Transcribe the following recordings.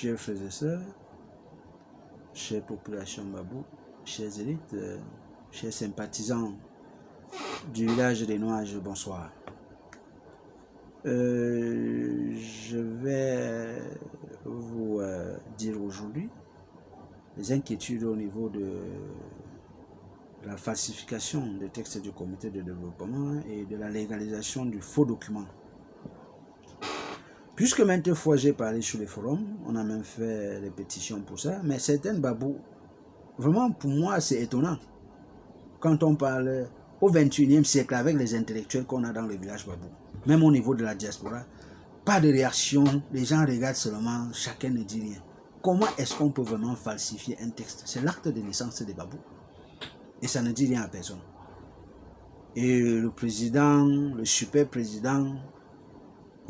Chers frères et sœurs, chère population Babou, chers élites, chers sympathisants du village des Noiges, bonsoir. Je vais vous dire aujourd'hui les inquiétudes au niveau de la falsification des textes du comité de développement et de la légalisation du faux document. Puisque maintes fois j'ai parlé sur les forums, on a même fait des pétitions pour ça, mais certaines Babou, vraiment pour moi c'est étonnant. Quand on parle au 21e siècle avec les intellectuels qu'on a dans le village Babou, même au niveau de la diaspora, pas de réaction, les gens regardent seulement, chacun ne dit rien. Comment est-ce qu'on peut vraiment falsifier un texte? C'est l'acte de naissance des Babou. Et ça ne dit rien à personne. Et le président, le super président,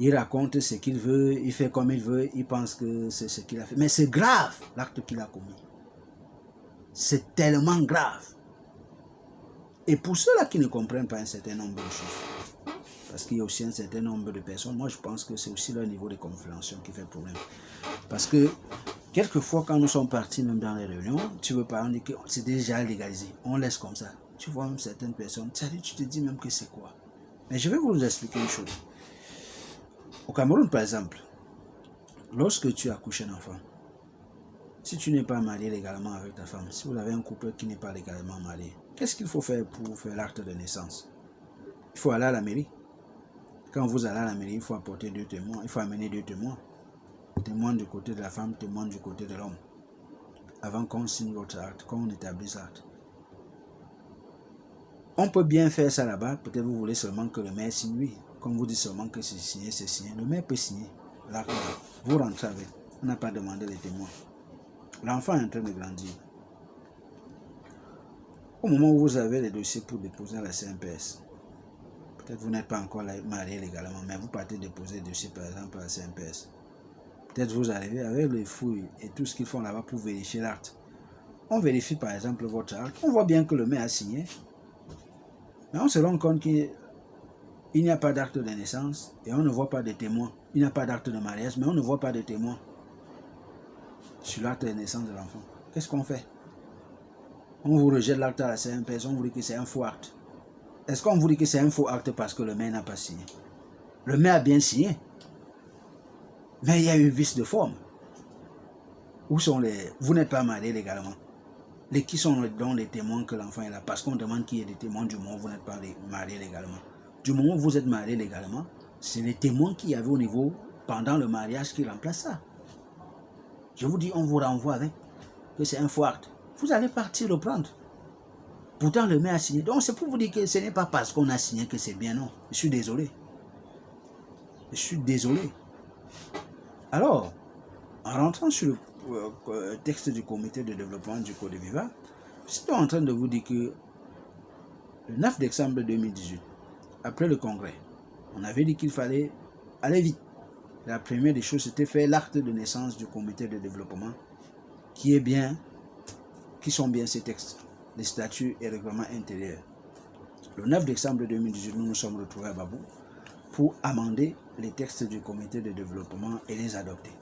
il raconte ce qu'il veut, il fait comme il veut, il pense que c'est ce qu'il a fait. Mais c'est grave, l'acte qu'il a commis. C'est tellement grave. Et pour ceux-là qui ne comprennent pas un certain nombre de choses, parce qu'il y a aussi un certain nombre de personnes, moi je pense que c'est aussi leur niveau de compréhension qui fait problème. Parce que, quelquefois quand nous sommes partis même dans les réunions, tu veux pas, on dit que c'est déjà légalisé, on laisse comme ça. Tu vois même certaines personnes, tu te dis même que c'est quoi. Mais je vais vous expliquer une chose. Au Cameroun, par exemple, lorsque tu accouches un enfant, si tu n'es pas marié légalement avec ta femme, si vous avez un couple qui n'est pas légalement marié, qu'est-ce qu'il faut faire pour faire l'acte de naissance? Il faut aller à la mairie. Quand vous allez à la mairie, il faut apporter 2 témoins, il faut amener 2 témoins. Témoins du côté de la femme, témoins du côté de l'homme. Avant qu'on signe votre acte, qu'on établisse l'acte. On peut bien faire ça là-bas, peut-être vous voulez seulement que le maire signe, oui. Comme vous dites seulement que c'est signé, c'est signé. Le maire peut signer. Là, vous rentrez avec. On n'a pas demandé les témoins. L'enfant est en train de grandir. Au moment où vous avez les dossiers pour déposer à la CNPS, peut-être vous n'êtes pas encore marié légalement, mais vous partez déposer les dossiers par exemple à la CNPS. Peut-être vous arrivez avec les fouilles et tout ce qu'ils font là-bas pour vérifier l'acte. On vérifie par exemple votre acte. On voit bien que le maire a signé. Mais on se rend compte qu'il n'y a pas d'acte de naissance et on ne voit pas de témoins. Il n'y a pas d'acte de mariage, mais on ne voit pas de témoins sur l'acte de naissance de l'enfant. Qu'est-ce qu'on fait? On vous rejette l'acte à la CNPS, on vous dit que c'est un faux acte. Est-ce qu'on vous dit que c'est un faux acte parce que le maire n'a pas signé? Le maire a bien signé. Mais il y a une vice de forme. Où sont les... Vous n'êtes pas marié légalement. Qui sont donc les témoins que l'enfant est là? Parce qu'on demande qu'il y ait des témoins du moment où vous n'êtes pas marié légalement. Du moment où vous êtes marié légalement, c'est les témoins qu'il y avait au niveau pendant le mariage qui remplacent ça. Je vous dis, on vous renvoie avec que c'est un faux acte. Vous allez partir le prendre. Pourtant, le maire a signé. Donc, c'est pour vous dire que ce n'est pas parce qu'on a signé que c'est bien, non. Je suis désolé. Je suis désolé. Alors, en rentrant sur le texte du comité de développement du Côte d'Ivoire, je suis en train de vous dire que le 9 décembre 2018, après le congrès, on avait dit qu'il fallait aller vite. La première des choses, c'était faire l'acte de naissance du comité de développement qui sont bien ces textes, les statuts et règlements intérieurs. Le 9 décembre 2018, nous nous sommes retrouvés à Babou pour amender les textes du comité de développement et les adopter.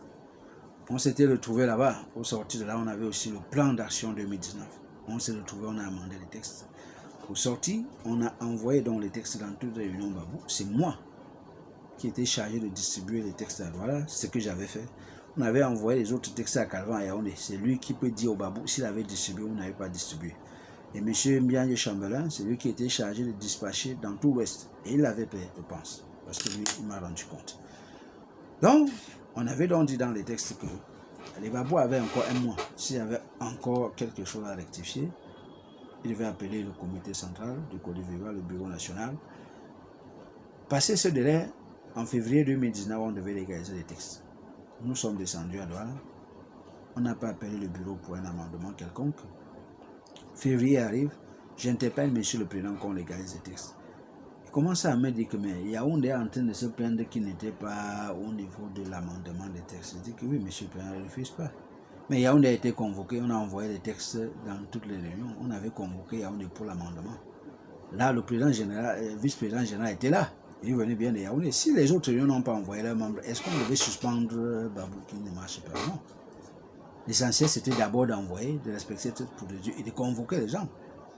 On s'était retrouvés là-bas. Au sortir de là, on avait aussi le plan d'action 2019. On s'est retrouvés, on a amendé les textes. Au sorti, on a envoyé donc les textes dans toutes les réunions Babou. C'est moi qui étais chargé de distribuer les textes à Douala. C'est ce que j'avais fait. On avait envoyé les autres textes à Calvin à Yaoundé. C'est lui qui peut dire au Babou s'il avait distribué ou n'avait pas distribué. Et M. Mbianye Chambelin, c'est lui qui était chargé de dispatcher dans tout l'Ouest. Et il l'avait fait, je pense. Parce que lui, il m'a rendu compte. Donc, on avait donc dit dans les textes que les Babous avaient encore un mois. S'il y avait encore quelque chose à rectifier, il devait appeler le comité central du Côte d'Ivoire, le bureau national. Passé ce délai, en février 2019, on devait légaliser les textes. Nous sommes descendus à Douala. On n'a pas appelé le bureau pour un amendement quelconque. Février arrive, j'interpelle monsieur le président qu'on légalise les textes. Il commence à me dire que Yaoundé est en train de se plaindre qu'il n'était pas au niveau de l'amendement des textes. Je dis que oui, monsieur le président ne refuse pas. Mais Yaoundé a été convoqué, on a envoyé les textes dans toutes les réunions. On avait convoqué Yaoundé pour l'amendement. Là, le président général, vice-président général était là. Il venait bien de Yaoundé. Si les autres réunions n'ont pas envoyé leurs membres, est-ce qu'on devait suspendre Babou qui ne marche pas? Non. L'essentiel, c'était d'abord d'envoyer, de respecter cette procédure et de convoquer les gens.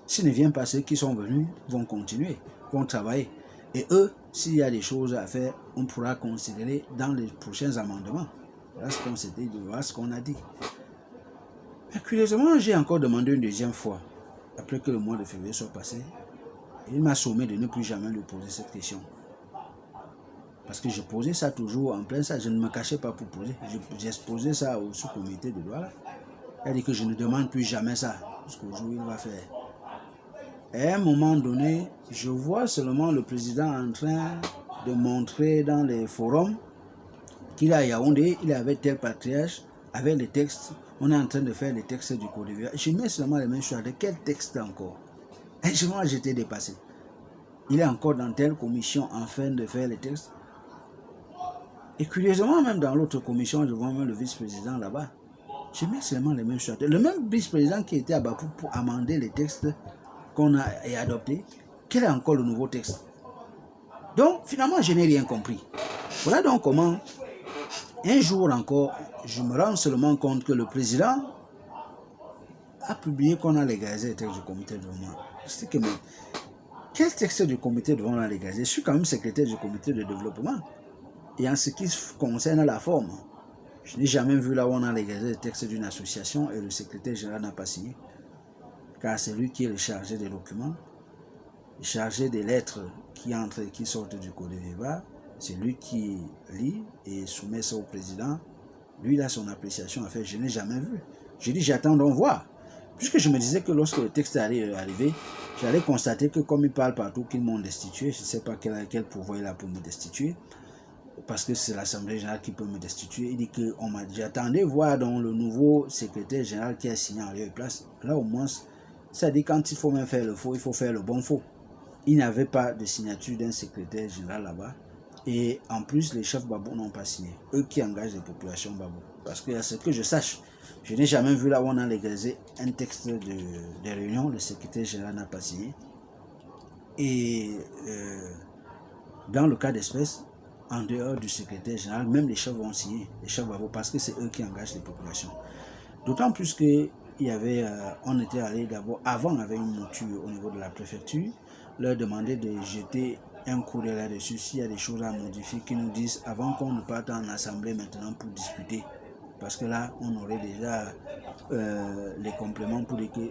S'ils ne viennent pas, ceux qui sont venus vont continuer, vont travailler. Et eux, s'il y a des choses à faire, on pourra considérer dans les prochains amendements. Voilà ce qu'on s'était dit, voilà ce qu'on a dit. Mais curieusement, j'ai encore demandé une deuxième fois, après que le mois de février soit passé, et il m'a sommé de ne plus jamais lui poser cette question. Parce que je posais ça toujours en plein ça, je ne me cachais pas pour poser. J'ai posé ça au sous-comité de Douala. Il a dit que je ne demande plus jamais ça, jusqu'au jour où il va faire. Et à un moment donné, je vois seulement le président en train de montrer dans les forums qu'il est à Yaoundé, il avait tel patriarche, avec les textes, on est en train de faire les textes du Côte d'Ivoire. Je mets seulement les mêmes choses. De quel texte encore? Et moi, j'étais dépassé. Il est encore dans telle commission en train de faire les textes. Et curieusement, même dans l'autre commission, je vois même le vice-président là-bas. Je mets seulement les mêmes choses. Le même vice-président qui était à Bapou pour amender les textes qu'on a adoptés, quel est encore le nouveau texte? Donc, finalement, je n'ai rien compris. Voilà donc comment, un jour encore, je me rends seulement compte que le président a publié qu'on a légalisé les textes du comité de développement. Je dis que, mais, quel texte du comité de développement on a légalisé? Je suis quand même secrétaire du comité de développement. Et en ce qui concerne la forme, je n'ai jamais vu là où on a légalisé le texte d'une association et le secrétaire général n'a pas signé. Car c'est lui qui est le chargé des documents, le chargé des lettres qui entrent et qui sortent du Côte d'Ivoire. C'est lui qui lit et soumet ça au président. Lui, il a son appréciation à faire. Je n'ai jamais vu. J'ai dit, j'attends d'en voir. Puisque je me disais que lorsque le texte allait arriver, j'allais constater que comme il parle partout qu'ils m'ont destitué, je ne sais pas quel pouvoir il a pour me destituer, parce que c'est l'Assemblée générale qui peut me destituer. Il dit qu'on m'a dit, j'attendais voir donc le nouveau secrétaire général qui a signé en lieu et place. Là au moins, ça dit quand il faut même faire le faux, il faut faire le bon faux. Il n'y avait pas de signature d'un secrétaire général là-bas. Et en plus, les chefs Babou n'ont pas signé. Eux qui engagent les populations Babou. Parce que à ce que je sache, je n'ai jamais vu là où on a légalisé un texte de réunion. Le secrétaire général n'a pas signé. Et dans le cas d'espèce, en dehors du secrétaire général, même les chefs vont signer, les chefs Babou, parce que c'est eux qui engagent les populations. D'autant plus que il y avait, on était allé d'abord, avant avec une mouture au niveau de la préfecture, leur demander de jeter un coup d'œil là-dessus, s'il y a des choses à modifier, qu'ils nous disent avant qu'on ne parte en assemblée maintenant pour discuter. Parce que là, on aurait déjà les compléments pour dire que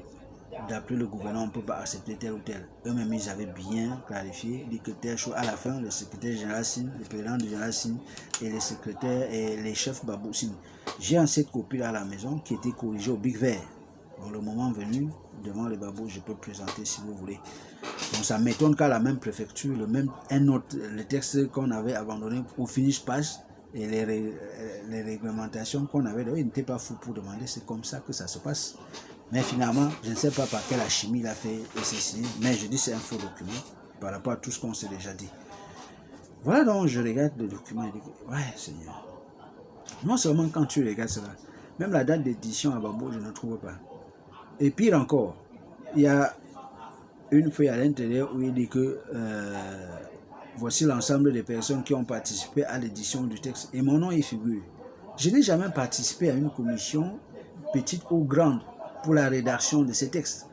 d'après le gouvernement, on ne peut pas accepter tel ou tel. Eux-mêmes, ils avaient bien clarifié, dit que telle chose, à la fin, le secrétaire général signe, le président du général signe, et les secrétaires et les chefs Babou signent. J'ai cette copie-là à la maison qui était corrigée au Big Vert. Donc, le moment venu, devant les Babou, je peux présenter si vous voulez. Donc, ça m'étonne qu'à la même préfecture, le texte qu'on avait abandonné au finish page et les réglementations qu'on avait, ils n'étaient pas fous pour demander, c'est comme ça que ça se passe. Mais finalement, je ne sais pas par quelle alchimie il a fait ceci, mais je dis c'est un faux document par rapport à tout ce qu'on s'est déjà dit. Voilà donc, je regarde le document et je dis, ouais Seigneur. Non seulement quand tu regardes cela, même la date d'édition à Babou, je ne trouve pas. Et pire encore, il y a une feuille à l'intérieur où il dit que voici l'ensemble des personnes qui ont participé à l'édition du texte. Et mon nom y figure. Je n'ai jamais participé à une commission, petite ou grande, pour la rédaction de ces textes.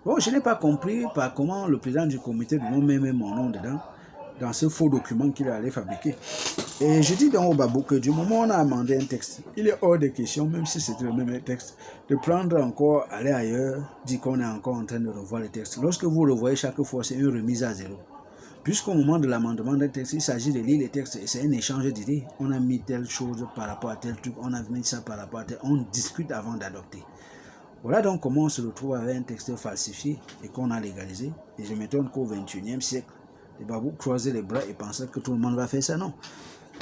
Bon, je n'ai pas compris par comment le président du comité de met mon nom dedans, dans ce faux document qu'il allait fabriquer. Et je dis donc au Babou que du moment où on a amendé un texte, il est hors de question, même si c'était le même texte, de prendre encore, aller ailleurs, dire qu'on est encore en train de revoir le texte. Lorsque vous revoyez chaque fois, c'est une remise à zéro. Puisqu'au moment de l'amendement d'un texte, il s'agit de lire les textes et c'est un échange d'idées. On a mis telle chose par rapport à tel truc, on a mis ça par rapport à tel. On discute avant d'adopter. Voilà donc comment on se retrouve avec un texte falsifié et qu'on a légalisé. Et je m'étonne qu'au XXIe siècle, les Babous croisaient les bras et pensaient que tout le monde va faire ça. Non.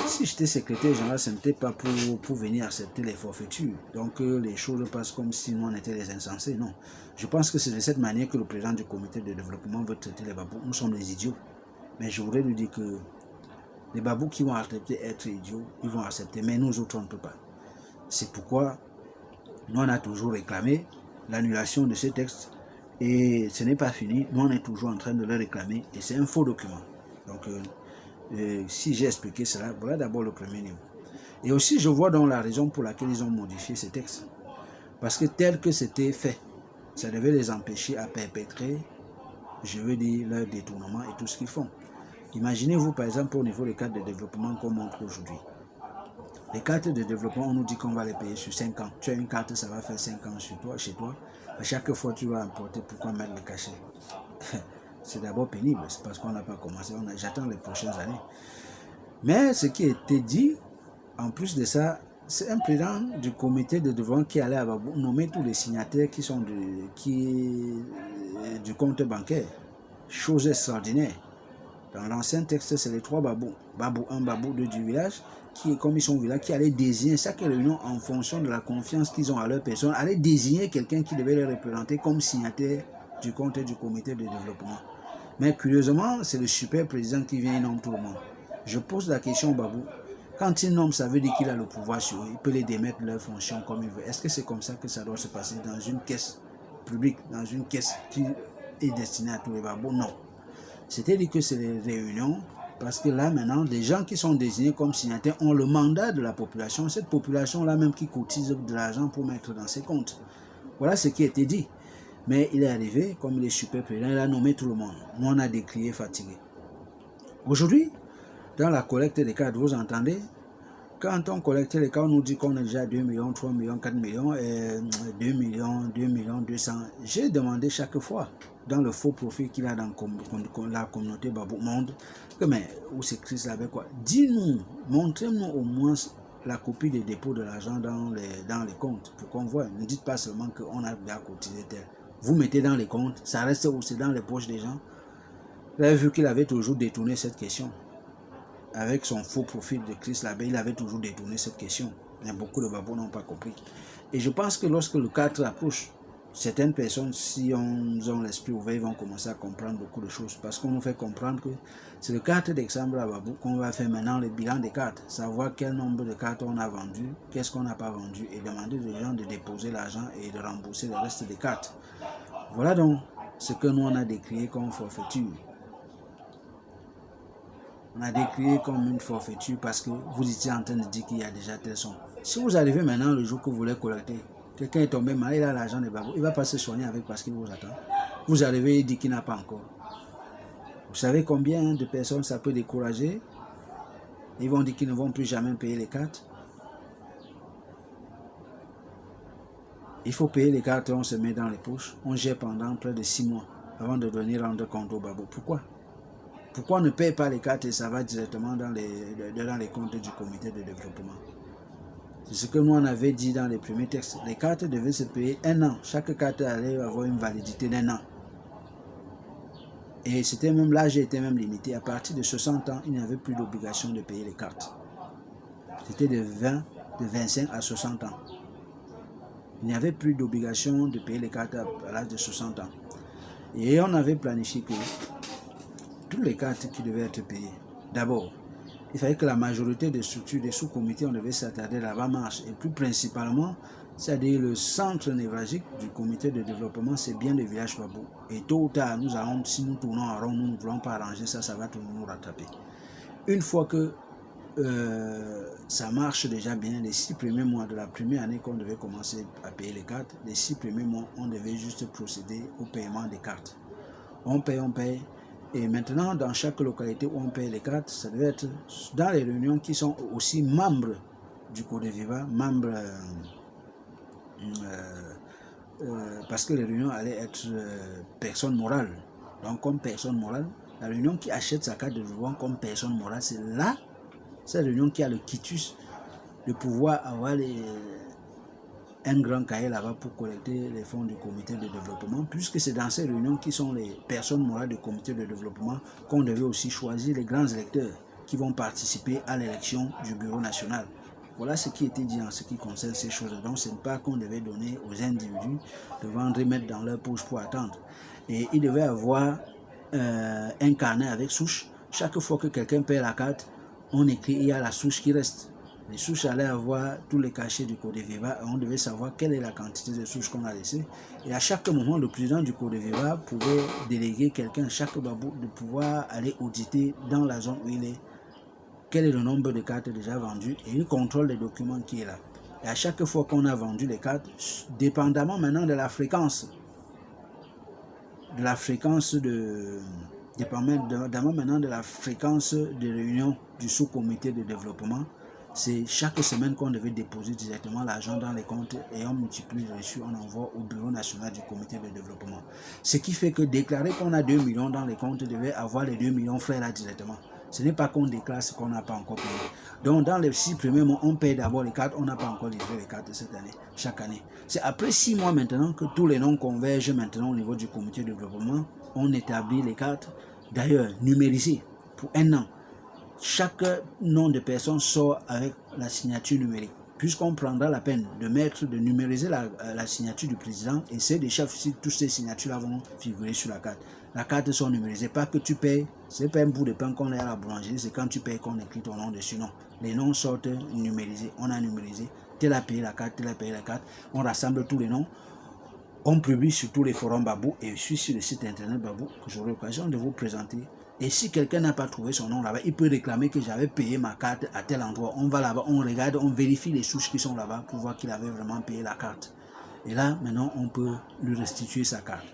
Si j'étais secrétaire général, ce n'était pas pour venir accepter les forfaitures. Donc les choses passent comme si nous on était les insensés. Non. Je pense que c'est de cette manière que le président du comité de développement veut traiter les Babous. Nous sommes des idiots. Mais je voudrais lui dire que les Babous qui vont accepter être idiots, ils vont accepter. Mais nous autres, on ne peut pas. C'est pourquoi nous on a toujours réclamé l'annulation de ces textes. Et ce n'est pas fini. Nous on est toujours en train de le réclamer. Et c'est un faux document. Donc si j'ai expliqué cela, voilà d'abord le premier niveau. Et aussi, je vois donc la raison pour laquelle ils ont modifié ces textes. Parce que tel que c'était fait, ça devait les empêcher à perpétrer, je veux dire, leur détournement et tout ce qu'ils font. Imaginez-vous par exemple au niveau des cartes de développement qu'on montre aujourd'hui. Les cartes de développement, on nous dit qu'on va les payer sur 5 ans. Tu as une carte, ça va faire 5 ans sur toi, chez toi. À chaque fois, tu vas importer, pourquoi mettre le cachet? C'est d'abord pénible, c'est parce qu'on n'a pas commencé. J'attends les prochaines années. Mais ce qui était dit, en plus de ça, c'est un président du comité de développement qui allait nommer tous les signataires qui sont du compte bancaire. Chose extraordinaire. Dans l'ancien texte, c'est les 3 babous. Babou 1, babou 2 du village, qui, comme ils sont au village, qui allaient désigner chaque réunion en fonction de la confiance qu'ils ont à leur personne, allaient désigner quelqu'un qui devait les représenter comme signataire du compte du comité de développement. Mais curieusement, c'est le super président qui vient et nomme tout le monde. Je pose la question au babou. Quand il nomme, ça veut dire qu'il a le pouvoir sur eux. Il peut les démettre leurs fonctions comme il veut. Est-ce que c'est comme ça que ça doit se passer dans une caisse publique, dans une caisse qui est destinée à tous les babous? Non. C'est-à-dire que c'est les réunions, parce que là maintenant, des gens qui sont désignés comme signataires ont le mandat de la population, cette population-là même qui cotise de l'argent pour mettre dans ses comptes. Voilà ce qui a été dit. Mais il est arrivé, comme il est super président, il a nommé tout le monde. Nous, on a décrié fatigué. Aujourd'hui, dans la collecte des cartes, vous entendez, quand on collecte les cartes, on nous dit qu'on est déjà 2 millions, 3 millions, 4 millions, 2 millions, 2 millions, 200. J'ai demandé chaque fois, dans le faux profil qu'il a dans la communauté Babou Monde, que mais où s'écrit ça avec quoi? Dis-nous, montrez-nous au moins la copie des dépôts de l'argent dans les comptes pour qu'on voit. Ne dites pas seulement qu'on a bien cotisé tel. Vous mettez dans les comptes, ça reste aussi dans les poches des gens. Vous avez vu qu'il avait toujours détourné cette question. Avec son faux profil de Christ Labé, il avait toujours détourné cette question. Mais beaucoup de babous n'ont pas compris. Et je pense que lorsque le 4 approche, certaines personnes, si on ont l'esprit ouvert, vont commencer à comprendre beaucoup de choses. Parce qu'on nous fait comprendre que c'est le 4 décembre à Babou qu'on va faire maintenant le bilan des cartes. Savoir quel nombre de cartes on a vendu, qu'est-ce qu'on n'a pas vendu, et demander aux gens de déposer l'argent et de rembourser le reste des cartes. Voilà donc ce que nous on a décrié comme forfaiture. On a décrié comme une forfaiture parce que vous étiez en train de dire qu'il y a déjà telle somme. Si vous arrivez maintenant le jour que vous voulez collecter, quelqu'un est tombé malade, il a l'argent des babous, il ne va pas se soigner avec parce qu'il vous attend. Vous arrivez et dit qu'il n'a pas encore. Vous savez combien de personnes ça peut décourager? Ils vont dire qu'ils ne vont plus jamais payer les cartes. Il faut payer les cartes, on se met dans les poches, on gère pendant près de 6 mois avant de venir rendre compte au babou. Pourquoi? Pourquoi on ne paye pas les cartes et ça va directement dans les comptes du comité de développement? C'est ce que nous on avait dit dans les premiers textes. Les cartes devaient se payer 1 an. Chaque carte allait avoir une validité d'1 an. Et c'était même l'âge était même limité. À partir de 60 ans, il n'y avait plus d'obligation de payer les cartes. C'était de 25 à 60 ans. Il n'y avait plus d'obligation de payer les cartes à l'âge de 60 ans. Et on avait planifié que toutes les cartes qui devaient être payées, d'abord, il fallait que la majorité des structures, des sous-comités, on devait s'attarder l'avant-marche. Et plus principalement, c'est-à-dire le centre névralgique du comité de développement, c'est bien le village Babou. Et tôt ou tard, nous allons, si nous tournons en rond, nous ne voulons pas arranger ça, ça va tout nous rattraper. Une fois que ça marche déjà bien, les 6 premiers mois de la première année qu'on devait commencer à payer les cartes, les 6 premiers mois, on devait juste procéder au paiement des cartes. On paye. Et maintenant, dans chaque localité où on paye les cartes, ça devait être dans les réunions qui sont aussi membres du Codeviva, membres, parce que les réunions allaient être personnes morales. Donc, comme personne morale, la réunion qui achète sa carte de développement comme personne morale, c'est là, cette réunion qui a le quitus de pouvoir avoir un grand cahier là-bas pour collecter les fonds du comité de développement, puisque c'est dans ces réunions qui sont les personnes morales du comité de développement qu'on devait aussi choisir les grands électeurs qui vont participer à l'élection du bureau national. Voilà ce qui était dit en ce qui concerne ces choses. Donc ce n'est pas qu'on devait donner aux individus de vendre et mettre dans leur poche pour attendre. Et il devait avoir un carnet avec souche. Chaque fois que quelqu'un paie la carte, on écrit, il y a la souche qui reste. Les souches allaient avoir tous les cachets du Codeviva et on devait savoir quelle est la quantité de souches qu'on a laissées. Et à chaque moment, le président du Codeviva pouvait déléguer quelqu'un, chaque babou, de pouvoir aller auditer dans la zone où il est, quel est le nombre de cartes déjà vendues et il contrôle les documents qui est là. Et à chaque fois qu'on a vendu les cartes, dépendamment maintenant de la fréquence, dépendamment maintenant de la fréquence de réunion du sous-comité de développement, c'est chaque semaine qu'on devait déposer directement l'argent dans les comptes et on multiplie le reçu, on envoie au bureau national du comité de développement. Ce qui fait que déclarer qu'on a 2 millions dans les comptes devait avoir les 2 millions frais là directement. Ce n'est pas qu'on déclare ce qu'on n'a pas encore payé. Donc dans les 6 premiers mois, on paye d'abord les cartes, on n'a pas encore livré les cartes cette année, chaque année. C'est après 6 mois maintenant que tous les noms convergent maintenant au niveau du comité de développement. On établit les cartes, d'ailleurs numérisées pour 1 an. Chaque nom de personne sort avec la signature numérique. Puisqu'on prendra la peine de numériser la signature du président et celle des chefs, si toutes ces signatures vont figurer sur la carte. La carte sont numérisées, pas que tu payes, c'est pas un bout de pain qu'on a à la boulangerie, c'est quand tu payes qu'on écrit ton nom dessus, non. Les noms sortent numérisés, on a numérisé, tel a payé la carte, tel a payé la carte, on rassemble tous les noms, on publie sur tous les forums Babou et je suis sur le site internet Babou que j'aurai l'occasion de vous présenter. Et si quelqu'un n'a pas trouvé son nom là-bas, il peut réclamer que j'avais payé ma carte à tel endroit. On va là-bas, on regarde, on vérifie les souches qui sont là-bas pour voir qu'il avait vraiment payé la carte. Et là, maintenant, on peut lui restituer sa carte.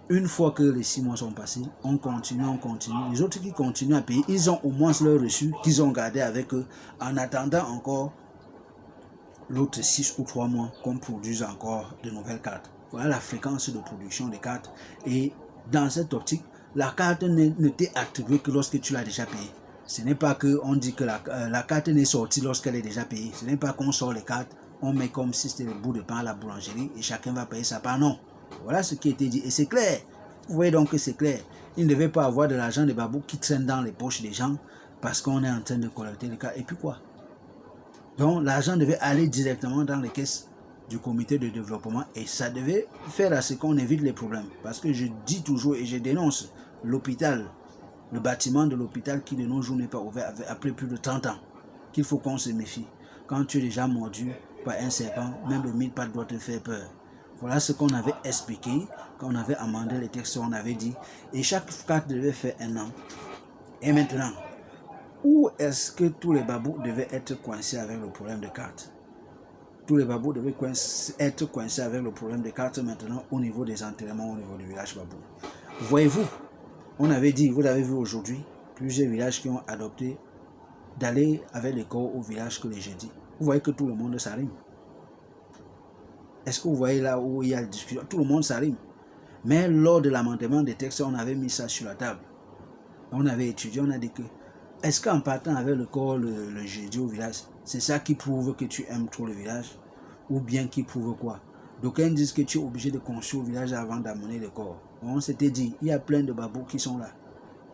Une fois que les 6 mois sont passés, on continue, on continue. Les autres qui continuent à payer, ils ont au moins leur reçu qu'ils ont gardé avec eux en attendant encore l'autre 6 ou 3 mois qu'on produise encore de nouvelles cartes. Voilà la fréquence de production des cartes. Et dans cette optique, la carte ne t'est attribuée que lorsque tu l'as déjà payée. Ce n'est pas qu'on dit que la carte n'est sortie lorsqu'elle est déjà payée. Ce n'est pas qu'on sort les cartes, on met comme si c'était le bout de pain à la boulangerie et chacun va payer sa part. Non. Voilà ce qui a été dit. Et c'est clair. Vous voyez donc que c'est clair. Il ne devait pas avoir de l'argent de Babou qui traîne dans les poches des gens parce qu'on est en train de collecter les cartes. Et puis quoi? Donc l'argent devait aller directement dans les caisses du comité de développement et ça devait faire à ce qu'on évite les problèmes. Parce que je dis toujours et je dénonce l'hôpital, le bâtiment de l'hôpital qui de nos jours n'est pas ouvert après plus de 30 ans, qu'il faut qu'on se méfie. Quand tu es déjà mordu par un serpent, même le 1000 pattes doit te faire peur. Voilà ce qu'on avait expliqué, quand on avait amendé les textes, on avait dit, et chaque carte devait faire 1 an. Et maintenant, où est-ce que tous les babous devaient être coincés avec le problème de cartes? Tous les babous devaient être coincés avec le problème de cartes maintenant au niveau des enterrements, au niveau du village babou. Voyez-vous, on avait dit, vous l'avez vu aujourd'hui, plusieurs villages qui ont adopté d'aller avec les corps au village que les jeudis. Vous voyez que tout le monde s'arrime. Est-ce que vous voyez là où il y a la discussion? Tout le monde s'arrime. Mais lors de l'amendement des textes, on avait mis ça sur la table. On avait étudié, on a dit que est-ce qu'en partant avec le corps le jeudi au village, c'est ça qui prouve que tu aimes trop le village? Ou bien qui prouve quoi? D'aucuns disent que tu es obligé de construire au village avant d'amener le corps. On s'était dit, il y a plein de babous qui sont là.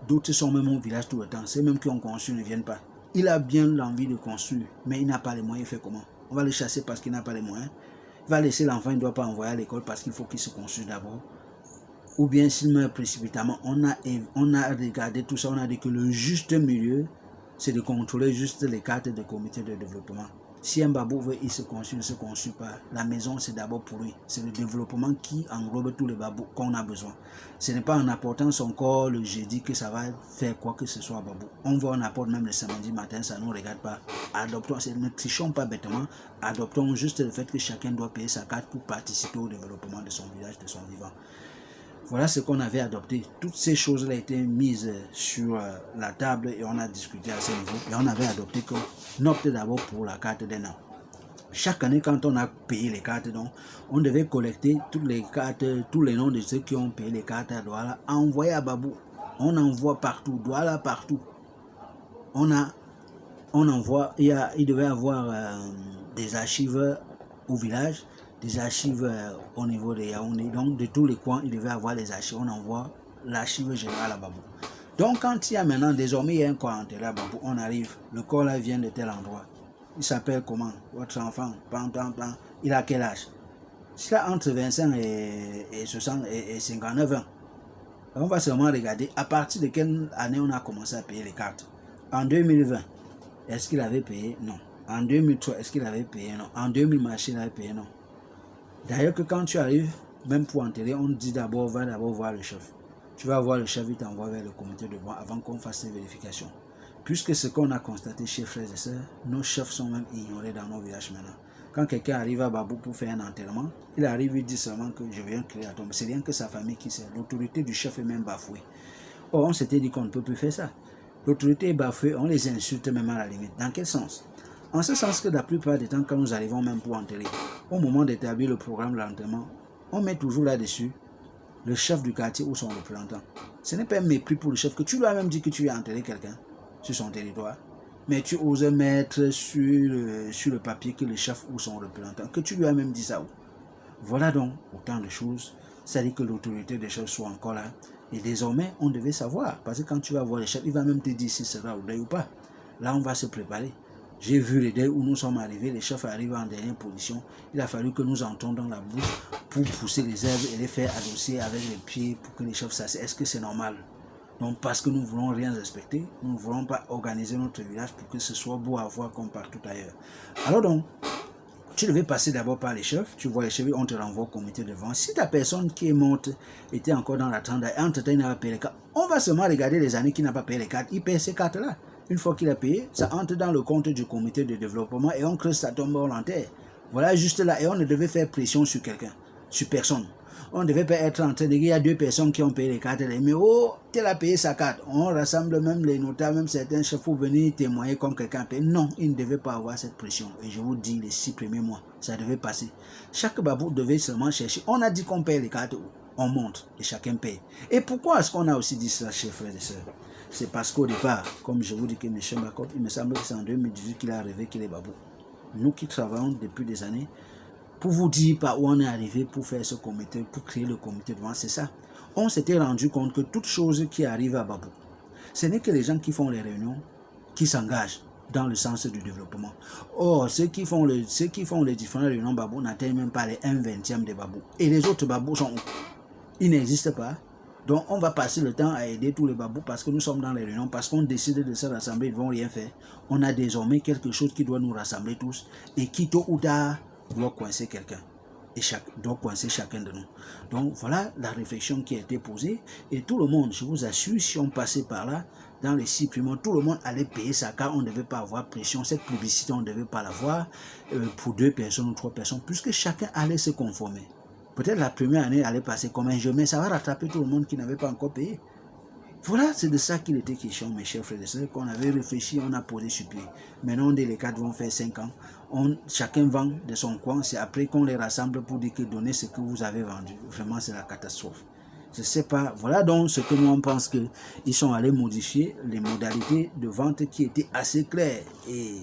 D'autres sont même au village tout le temps. Ceux même qui ont construit ne viennent pas. Il a bien l'envie de construire, mais il n'a pas les moyens, il fait comment? On va le chasser parce qu'il n'a pas les moyens. Il va laisser l'enfant, il ne doit pas envoyer à l'école parce qu'il faut qu'il se construise d'abord. Ou bien s'il meurt précipitamment, on a regardé tout ça, on a dit que le juste milieu, c'est de contrôler juste les cartes de comité de développement. Si un babou veut, il se construit, il ne se construit pas. La maison, c'est d'abord pour lui. C'est le développement qui englobe tous les babous qu'on a besoin. Ce n'est pas en apportant son corps le jeudi que ça va faire quoi que ce soit à babou. On va en apporter même le samedi matin, ça ne nous regarde pas. Adoptons, ne trichons pas bêtement. Adoptons juste le fait que chacun doit payer sa carte pour participer au développement de son village, de son vivant. Voilà ce qu'on avait adopté. Toutes ces choses-là étaient mises sur la table et on a discuté à ce niveau. Et on avait adopté qu'on opte d'abord pour la carte d'un an. Chaque année, quand on a payé les cartes, donc, on devait collecter toutes les cartes, tous les noms de ceux qui ont payé les cartes à Douala, envoyer à Babou. On envoie partout, Douala partout. On envoie, il devait y avoir des archives au village, des archives au niveau de Yaoundé. Donc, de tous les coins, il devait avoir les archives. On envoie l'archive générale à Babou. Donc, quand il y a maintenant, désormais, il y a un corps enterré à Babou, on arrive, le corps là vient de tel endroit. Il s'appelle comment? Votre enfant, il a quel âge? S'il a entre 25 et 60 et 59 ans, on va seulement regarder à partir de quelle année on a commencé à payer les cartes. En 2020, est-ce qu'il avait payé? Non. En 2003, est-ce qu'il avait payé? Non. En 2000, il avait payé? Non. D'ailleurs que quand tu arrives, même pour enterrer, on te dit d'abord, va d'abord voir le chef. Tu vas voir le chef, il t'envoie vers le comité de vente avant qu'on fasse ces vérifications. Puisque ce qu'on a constaté chez frères et sœurs, nos chefs sont même ignorés dans nos villages maintenant. Quand quelqu'un arrive à Babou pour faire un enterrement, il arrive, il dit seulement que je viens créer la tombe. C'est rien que sa famille qui sait. L'autorité du chef est même bafouée. Or, on s'était dit qu'on ne peut plus faire ça. L'autorité est bafouée, on les insulte même à la limite. Dans quel sens? En ce sens que la plupart des temps, quand nous arrivons même pour enterrer, au moment d'établir le programme de l'enterrement, on met toujours là-dessus le chef du quartier ou son représentant. Ce n'est pas un mépris pour le chef que tu lui as même dit que tu as enterré quelqu'un sur son territoire, mais tu oses mettre sur le papier que le chef ou son représentant, que tu lui as même dit ça. Voilà donc autant de choses. C'est-à-dire que l'autorité des chefs soit encore là. Et désormais, on devait savoir. Parce que quand tu vas voir les chefs, il va même te dire si c'est sera au deuil ou pas. Là, on va se préparer. J'ai vu les deuils où nous sommes arrivés. Les chefs arrivent en dernière position. Il a fallu que nous entrons dans la bouche pour pousser les herbes et les faire adosser avec les pieds pour que les chefs s'asseyent. Est-ce que c'est normal? Donc, parce que nous ne voulons rien respecter, nous ne voulons pas organiser notre village pour que ce soit beau à voir comme partout ailleurs. Alors donc, tu devais passer d'abord par les chefs, tu vois les chefs, on te renvoie au comité de vente. Si ta personne qui est morte était encore dans la trente, entre-temps il n'a pas payé les cartes, on va seulement regarder les années qu'il n'a pas payé les cartes, il paye ces cartes-là. Une fois qu'il a payé, ça entre dans le compte du comité de développement et on creuse sa tombe volontaire. Voilà juste là, et on ne devait faire pression sur quelqu'un, sur personne. On ne devait pas être en train de dire, il y a 2 personnes qui ont payé les cartes, mais oh, tel a payé sa carte. On rassemble même les notaires, même certains chefs pour venir témoigner comme quelqu'un paye. Non, il ne devait pas avoir cette pression. Et je vous dis, les 6 premiers mois, ça devait passer. Chaque babou devait seulement chercher. On a dit qu'on paye les cartes, on monte et chacun paye. Et pourquoi est-ce qu'on a aussi dit ça, chers frères et sœurs? C'est parce qu'au départ, comme je vous dis que M. Bakop, il me semble que c'est en 2018 qu'il a rêvé qu'il est babou. Nous qui travaillons depuis des années, pour vous dire par où on est arrivé pour faire ce comité, pour créer le comité de vente, c'est ça. On s'était rendu compte que toute chose qui arrive à Babou, ce n'est que les gens qui font les réunions, qui s'engagent dans le sens du développement. Or, ceux qui font les différentes réunions Babou n'atteignent même pas les 1/20 de Babou. Et les autres Babou sont où? Ils n'existent pas. Donc, on va passer le temps à aider tous les babous parce que nous sommes dans les réunions, parce qu'on décide de se rassembler, ils ne vont rien faire. On a désormais quelque chose qui doit nous rassembler tous et qui, tôt ou tard, doit coincer quelqu'un et doit coincer chacun de nous. Donc voilà la réflexion qui a été posée et tout le monde, je vous assure, si on passait par là, dans les 6 premiers mois, tout le monde allait payer sa carte, on ne devait pas avoir pression, cette publicité on ne devait pas l'avoir pour 2 personnes ou 3 personnes, puisque chacun allait se conformer. Peut-être la première année allait passer comme un jeu, mais ça va rattraper tout le monde qui n'avait pas encore payé. Voilà, c'est de ça qu'il était question, mes chers frères et sœurs, qu'on avait réfléchi, on a posé sur pied. Maintenant, dès les 4 vont faire 5 ans, chacun vend de son coin, c'est après qu'on les rassemble pour dire que donnez ce que vous avez vendu. Vraiment, c'est la catastrophe. Je ne sais pas, voilà donc ce que nous on pense qu'ils sont allés modifier les modalités de vente qui étaient assez claires et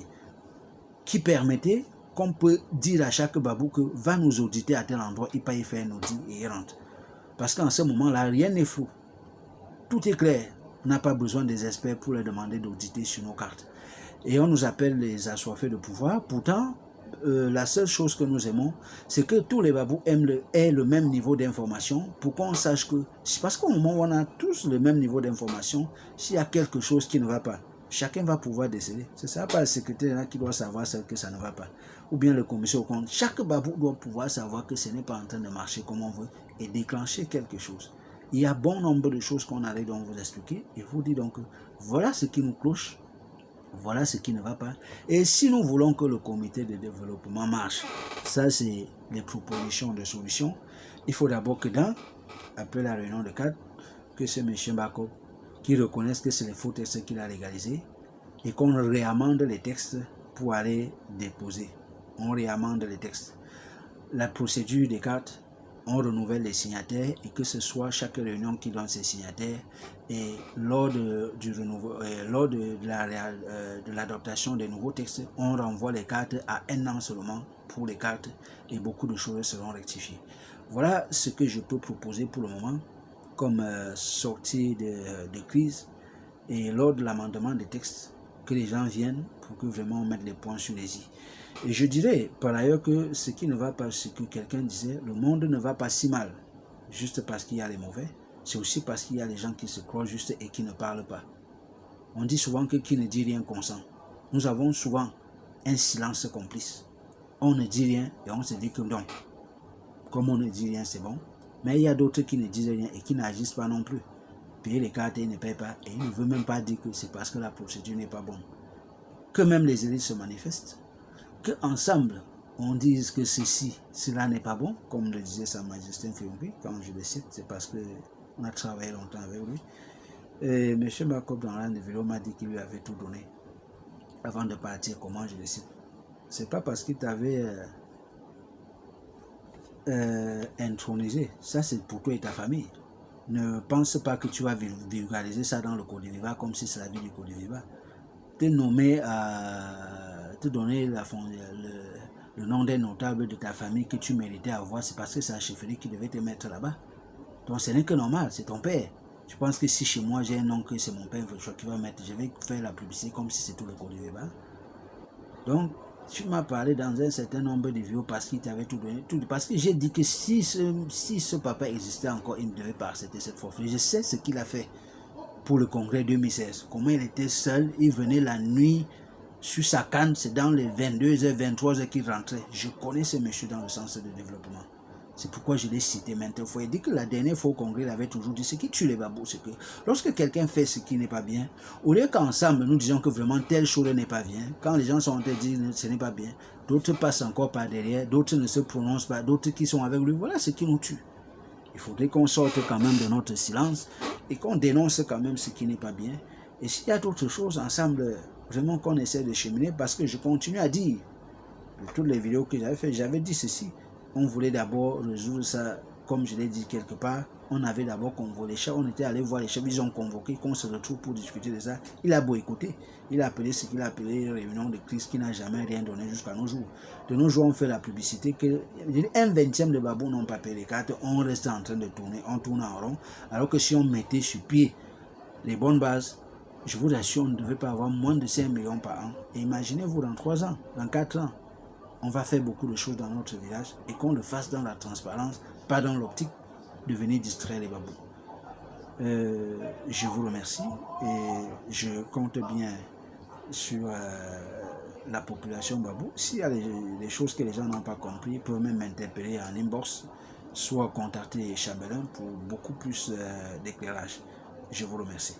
qui permettaient qu'on peut dire à chaque babou que va nous auditer à tel endroit, il paye faire un audit et il rentre. Parce qu'en ce moment-là, rien n'est flou. Tout est clair. On n'a pas besoin des experts pour leur demander d'auditer sur nos cartes. Et on nous appelle les assoiffés de pouvoir. Pourtant, la seule chose que nous aimons, c'est que tous les babous aient le même niveau d'information pour qu'on sache que... Parce qu'au moment où on a tous le même niveau d'information, s'il y a quelque chose qui ne va pas, chacun va pouvoir déceler. Ce ne sera pas le secrétaire qui doit savoir que ça ne va pas. Ou bien le commissaire au compte. Chaque babou doit pouvoir savoir que ce n'est pas en train de marcher comme on veut et déclencher quelque chose. Il y a bon nombre de choses qu'on allait donc vous expliquer et vous dire donc voilà ce qui nous cloche, voilà ce qui ne va pas. Et si nous voulons que le comité de développement marche, ça c'est les propositions de solutions. Il faut d'abord que après la réunion de cadre, que c'est M. Bakop qui reconnaisse que c'est les faux textes qu'il a légalisés et qu'on réamende les textes pour aller déposer. On réamende les textes. La procédure des cartes, on renouvelle les signataires et que ce soit chaque réunion qui donne ses signataires et lors de l'adoption des nouveaux textes, on renvoie les cartes à 1 an seulement pour les cartes et beaucoup de choses seront rectifiées. Voilà ce que je peux proposer pour le moment comme sortie de crise et lors de l'amendement des textes que les gens viennent pour que vraiment on mette les points sur les i. Et je dirais par ailleurs que ce qui ne va pas, ce que quelqu'un disait, le monde ne va pas si mal, juste parce qu'il y a les mauvais, c'est aussi parce qu'il y a les gens qui se croient justes et qui ne parlent pas. On dit souvent que qui ne dit rien consent. Nous avons souvent un silence complice. On ne dit rien et on se dit que non. Comme on ne dit rien, c'est bon. Mais il y a d'autres qui ne disent rien et qui n'agissent pas non plus. Payer les cartes et ils ne payent pas et ils ne veulent même pas dire que c'est parce que la procédure n'est pas bonne. Que même les élites se manifestent. Qu'ensemble, on dise que cela n'est pas bon, comme le disait Sa Majesté Mfuyumpi, quand je le cite, c'est parce qu'on a travaillé longtemps avec lui. Et M. Macob, dans l'un des vidéos, m'a dit qu'il lui avait tout donné avant de partir. Comment je le cite? C'est pas parce qu'il t'avait intronisé. Ça, c'est pour toi et ta famille. Ne pense pas que tu vas vulgariser ça dans le Côte d'Ivoire comme si c'est la vie du Côte d'Ivoire. Te nommer te donner le nom des notables de ta famille que tu méritais avoir, c'est parce que c'est la chefferie qui devait te mettre là-bas. Donc ce n'est que normal, c'est ton père. Je pense que si chez moi j'ai un oncle, c'est mon père qui va mettre, je vais faire la publicité comme si c'était tout le Côte d'Ivoire. Donc, tu m'as parlé dans un certain nombre de vidéos parce qu'il t'avait tout donné. Parce que j'ai dit que si ce papa existait encore, il ne devait pas accepter cette forfait. Je sais ce qu'il a fait pour le congrès 2016. Comment il était seul, il venait la nuit sur sa canne, c'est dans les 22h, 23h qu'il rentrait. Je connais ce monsieur dans le sens de développement. C'est pourquoi je l'ai cité maintes fois. Il dit que la dernière fois au congrès, il avait toujours dit ce qui tue les babous, c'est que lorsque quelqu'un fait ce qui n'est pas bien, au lieu qu'ensemble nous disions que vraiment telle chose n'est pas bien, quand les gens sont en train de dire que ce n'est pas bien, d'autres passent encore par derrière, d'autres ne se prononcent pas, d'autres qui sont avec lui, voilà ce qui nous tue. Il faudrait qu'on sorte quand même de notre silence et qu'on dénonce quand même ce qui n'est pas bien. Et s'il y a d'autres choses ensemble, vraiment qu'on essaie de cheminer, parce que je continue à dire, de toutes les vidéos que j'avais faites, j'avais dit ceci. On voulait d'abord résoudre ça, comme je l'ai dit quelque part, on avait d'abord convoqué les chefs, on était allé voir les chefs, ils ont convoqué qu'on se retrouve pour discuter de ça. Il a beau écouter, il a appelé ce qu'il a appelé réunion de crise qui n'a jamais rien donné jusqu'à nos jours. De nos jours, on fait la publicité que un 20e de babou n'ont pas payé les cartes, on reste en train de tourner, on tourne en rond, alors que si on mettait sur pied les bonnes bases, je vous assure, on ne devait pas avoir moins de 5 millions par an. Et imaginez-vous dans 3 ans, dans 4 ans, on va faire beaucoup de choses dans notre village et qu'on le fasse dans la transparence, pas dans l'optique de venir distraire les babous. Je vous remercie et je compte bien sur la population babou. S'il y a des choses que les gens n'ont pas compris, ils peuvent même m'interpeller en inbox, soit contacter Chabelin pour beaucoup plus d'éclairage. Je vous remercie.